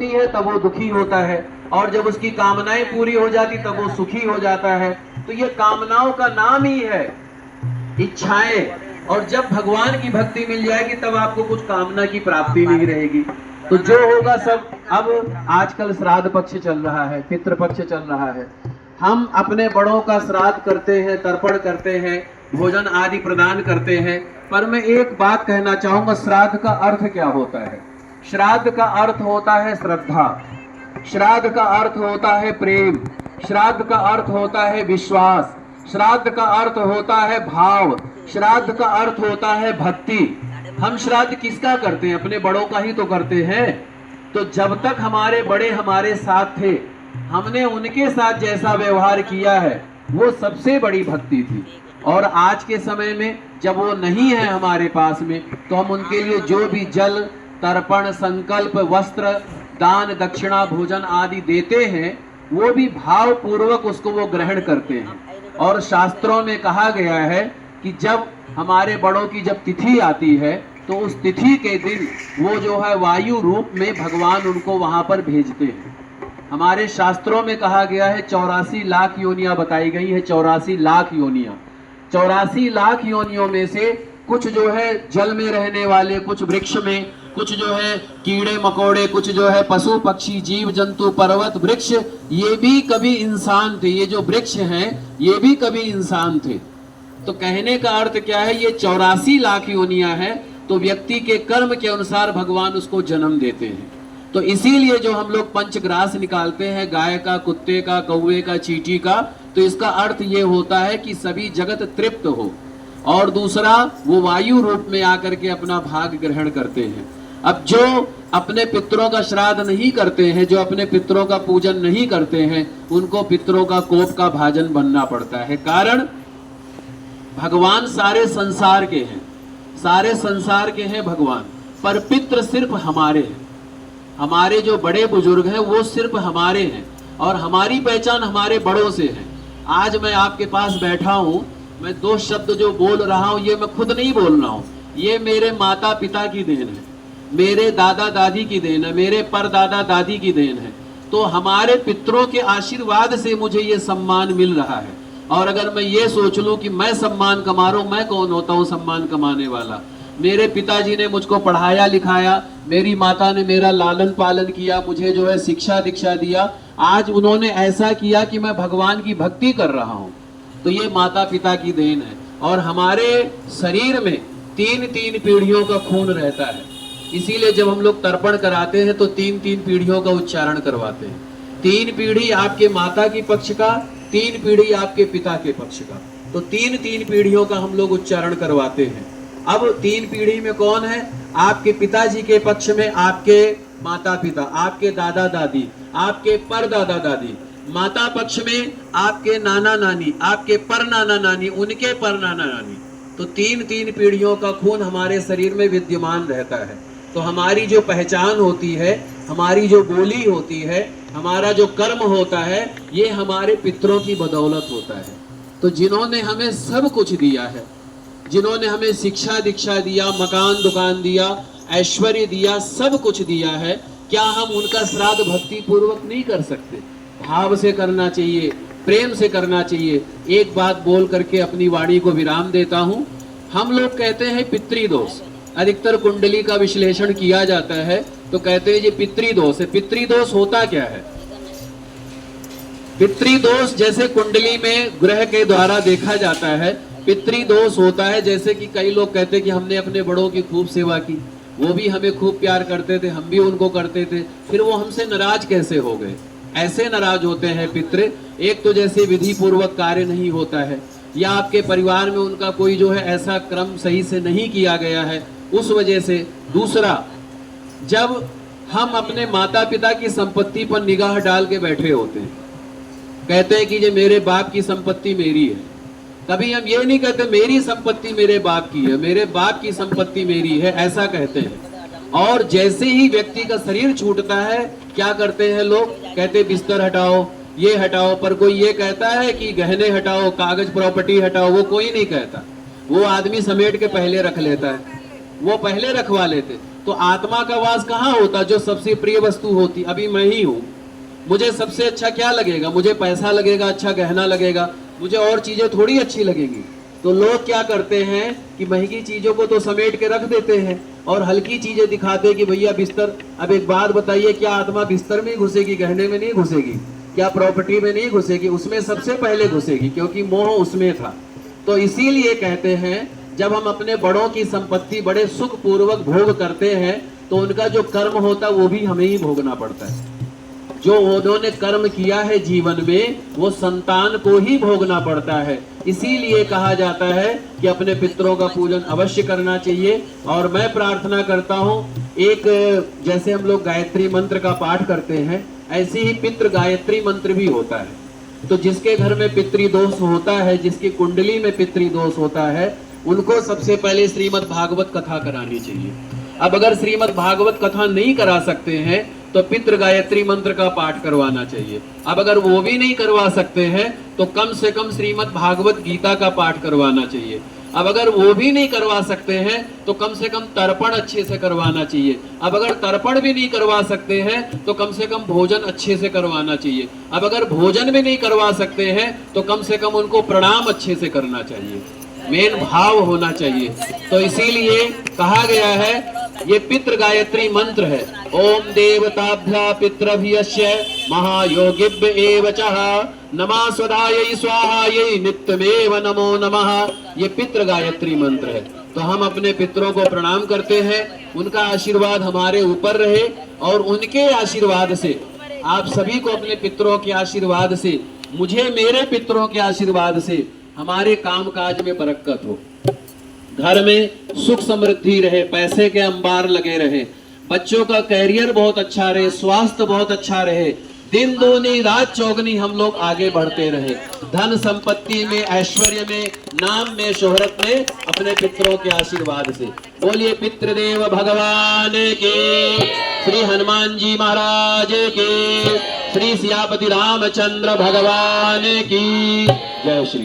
है तब वो दुखी होता है, और जब उसकी कामनाएं पूरी हो जाती तब वो सुखी हो जाता है। तो ये कामनाओं का नाम ही है इच्छाएं। और जब भगवान की भक्ति मिल जाएगी तब आपको कुछ कामना की प्राप्ति नहीं रहेगी। तो जो होगा सब, अब आजकल श्राद्ध पक्ष चल रहा है, पितृ पक्ष चल रहा है। हम अपने बड़ों का श्राद्ध करते हैं, तर्पण करते हैं, भोजन आदि प्रदान करते हैं। पर मैं एक बात कहना चाहूंगा, श्राद्ध का अर्थ क्या होता है? श्राद्ध का अर्थ होता है श्रद्धा, श्राद्ध का अर्थ होता है प्रेम, श्राद्ध का अर्थ होता है विश्वास, श्राद्ध का अर्थ होता है भाव, श्राद्ध का अर्थ होता है भक्ति। हम श्राद्ध किसका करते हैं? अपने बड़ों का ही तो करते हैं। तो जब तक हमारे बड़े हमारे साथ थे, हमने उनके साथ जैसा व्यवहार किया है वो सबसे बड़ी भक्ति थी। और आज के समय में जब वो नहीं है हमारे पास में, तो हम उनके लिए जो भी जल, तर्पण, संकल्प, वस्त्र, दान, दक्षिणा, भोजन आदि देते हैं, वो भी भाव पूर्वक उसको वो ग्रहण करते हैं। और शास्त्रों में कहा गया है कि जब हमारे बड़ों की जब तिथि आती है तो उस तिथि के दिन वो जो है वायु रूप में भगवान उनको वहां पर भेजते हैं। हमारे शास्त्रों में कहा गया है 84 लाख योनियां बताई गई है, 84 लाख योनियां। 84 लाख योनियों में से कुछ जो है जल में रहने वाले, कुछ वृक्ष में, कुछ जो है कीड़े मकोड़े, कुछ जो है पशु पक्षी, जीव जंतु, पर्वत, वृक्ष, ये भी कभी इंसान थे। ये जो वृक्ष हैं ये भी कभी इंसान थे। तो कहने का अर्थ क्या है? ये 84 लाख योनियां हैं, तो व्यक्ति के कर्म के अनुसार भगवान उसको जन्म देते हैं। तो इसीलिए जो हम लोग पंचग्रास निकालते हैं, गाय का, कुत्ते का, कौवे का, चींटी का, तो इसका अर्थ ये होता है कि सभी जगत तृप्त हो। और दूसरा, वो वायु रूप में आकर के अपना भाग ग्रहण करते हैं। अब जो अपने पितरों का श्राद्ध नहीं करते हैं, जो अपने पितरों का पूजन नहीं करते हैं, उनको पितरों का कोप का भाजन बनना पड़ता है। कारण भगवान सारे संसार के हैं, सारे संसार के हैं भगवान, पर पितृ सिर्फ हमारे हैं। हमारे जो बड़े बुजुर्ग हैं वो सिर्फ हमारे हैं, और हमारी पहचान हमारे बड़ों से है। आज मैं आपके पास बैठा हूँ, मैं 2 शब्द जो बोल रहा हूँ ये मैं खुद नहीं बोल रहा हूँ, ये मेरे माता पिता की देन है, मेरे दादा दादी की देन है, मेरे परदादा दादी की देन है। तो हमारे पितरों के आशीर्वाद से मुझे ये सम्मान मिल रहा है। और अगर मैं ये सोच लूं कि मैं सम्मान कमा रहा हूं, मैं कौन होता हूं सम्मान कमाने वाला? मेरे पिताजी ने मुझको पढ़ाया लिखाया, मेरी माता ने मेरा लालन पालन किया, मुझे जो है शिक्षा दीक्षा दिया। आज उन्होंने ऐसा किया कि मैं भगवान की भक्ति कर रहा हूँ। तो ये माता पिता की देन है। और हमारे शरीर में 3-3 पीढ़ियों का खून रहता है। इसीलिए जब हम लोग तर्पण कराते हैं तो 3-3 पीढ़ियों का उच्चारण करवाते हैं। 3 पीढ़ी आपके माता की पक्ष का, 3 पीढ़ी आपके पिता के पक्ष का, तो 3-3 पीढ़ियों का हम लोग उच्चारण करवाते हैं। अब 3 पीढ़ी में कौन है? आपके पिताजी के पक्ष में आपके माता पिता, आपके दादा दादी, आपके परदादा दादी, माता पक्ष में आपके नाना नानी, आपके पर नाना नानी, उनके पर नाना नानी। तो 3-3 पीढ़ियों का खून हमारे शरीर में विद्यमान रहता है। तो हमारी जो पहचान होती है, हमारी जो बोली होती है, हमारा जो कर्म होता है, ये हमारे पितरों की बदौलत होता है। तो जिन्होंने हमें सब कुछ दिया है, जिन्होंने हमें शिक्षा दीक्षा दिया, मकान दुकान दिया, ऐश्वर्य दिया, सब कुछ दिया है, क्या हम उनका श्राद्ध भक्ति पूर्वक नहीं कर सकते? भाव से करना चाहिए, प्रेम से करना चाहिए। एक बात बोल करके अपनी वाणी को विराम देता हूँ। हम लोग कहते हैं पितृदोष, अधिकतर कुंडली का विश्लेषण किया जाता है तो कहते हैं ये पितृदोष है। पितृदोष होता क्या है? पितृदोष जैसे कुंडली में ग्रह के द्वारा देखा जाता है, पितृदोष होता है जैसे कि कई लोग कहते हैं कि हमने अपने बड़ों की खूब सेवा की, वो भी हमें खूब प्यार करते थे, हम भी उनको करते थे, फिर वो हमसे नाराज कैसे हो गए? ऐसे नाराज होते हैं पितृ। एक तो जैसे विधि पूर्वक कार्य नहीं होता है, या आपके परिवार में उनका कोई जो है ऐसा क्रम सही से नहीं किया गया है, उस वजह से। दूसरा, जब हम अपने माता पिता की संपत्ति पर निगाह डाल के बैठे होते हैं, कहते हैं कि ये मेरे बाप की संपत्ति मेरी है। कभी हम ये नहीं कहते मेरी संपत्ति मेरे बाप की है, मेरे बाप की संपत्ति मेरी है, ऐसा कहते हैं। और जैसे ही व्यक्ति का शरीर छूटता है, क्या करते हैं लोग? कहते बिस्तर हटाओ, ये हटाओ। पर कोई ये कहता है कि गहने हटाओ, कागज प्रॉपर्टी हटाओ? वो कोई नहीं कहता। वो आदमी समेट के पहले रख लेता है। वो पहले रखवा लेते। तो आत्मा का वास कहाँ होता? जो सबसे प्रिय वस्तु होती, अभी मैं ही हूँ, मुझे सबसे अच्छा क्या लगेगा? मुझे पैसा लगेगा, अच्छा गहना लगेगा, मुझे और चीजें थोड़ी अच्छी लगेंगी। तो लोग क्या करते हैं कि महंगी चीजों को तो समेट के रख देते हैं और हल्की चीजें दिखाते हैं कि भैया बिस्तर। अब एक बात बताइए, क्या आत्मा बिस्तर में घुसेगी, गहने में नहीं घुसेगी? क्या प्रॉपर्टी में नहीं घुसेगी? उसमें सबसे पहले घुसेगी, क्योंकि मोह उसमें था। तो इसीलिए कहते हैं, जब हम अपने बड़ों की संपत्ति बड़े सुख पूर्वक भोग करते हैं तो उनका जो कर्म होता है वो भी हमें ही भोगना पड़ता है। जो उन्होंने कर्म किया है जीवन में वो संतान को ही भोगना पड़ता है। इसीलिए कहा जाता है कि अपने पितरों का पूजन अवश्य करना चाहिए। और मैं प्रार्थना करता हूँ, एक जैसे हम लोग गायत्री मंत्र का पाठ करते हैं, ऐसे ही पितृ गायत्री मंत्र भी होता है। तो जिसके घर में पितृदोष होता है, जिसकी कुंडली में पितृदोष होता है, उनको सबसे पहले श्रीमद् भागवत कथा करानी चाहिए। अब अगर श्रीमद् भागवत कथा नहीं करा सकते हैं तो पितृ गायत्री मंत्र का पाठ करवाना चाहिए। अब अगर वो भी नहीं करवा सकते हैं तो कम से कम श्रीमद् भागवत गीता का पाठ करवाना चाहिए। अब अगर वो भी नहीं करवा सकते हैं तो कम से कम तर्पण अच्छे से करवाना चाहिए। अब अगर तर्पण भी नहीं करवा सकते हैं तो कम से कम भोजन अच्छे से करवाना चाहिए। अब अगर भोजन भी नहीं करवा सकते हैं तो कम से कम उनको प्रणाम अच्छे से करना चाहिए। मेन भाव होना चाहिए। तो इसीलिए कहा गया है, ये पितृ गायत्री मंत्र है। ओम देवताभ्या पितृभ्यश्च महायोगिभ्य एव चः नमः स्वधायै स्वाहायै नित्यमेव नमो नमः। ये पितृ गायत्री मंत्र है। तो हम अपने पितरों को प्रणाम करते हैं, उनका आशीर्वाद हमारे ऊपर रहे और उनके आशीर्वाद से आप सभी को, अपने पितरों के आशीर्वाद से, मुझे मेरे पितरों के आशीर्वाद से हमारे कामकाज में बरकत हो, घर में सुख समृद्धि रहे, पैसे के अंबार लगे रहे, बच्चों का कैरियर बहुत अच्छा रहे, स्वास्थ्य बहुत अच्छा रहे, दिन दूनी रात चौगनी हम लोग आगे बढ़ते रहे, धन संपत्ति में, ऐश्वर्य में, नाम में, शोहरत में, अपने पितरों के आशीर्वाद से। बोलिए पितृदेव भगवान के, श्री हनुमान जी महाराज के, श्री सियापति रामचंद्र भगवान की जय। श्री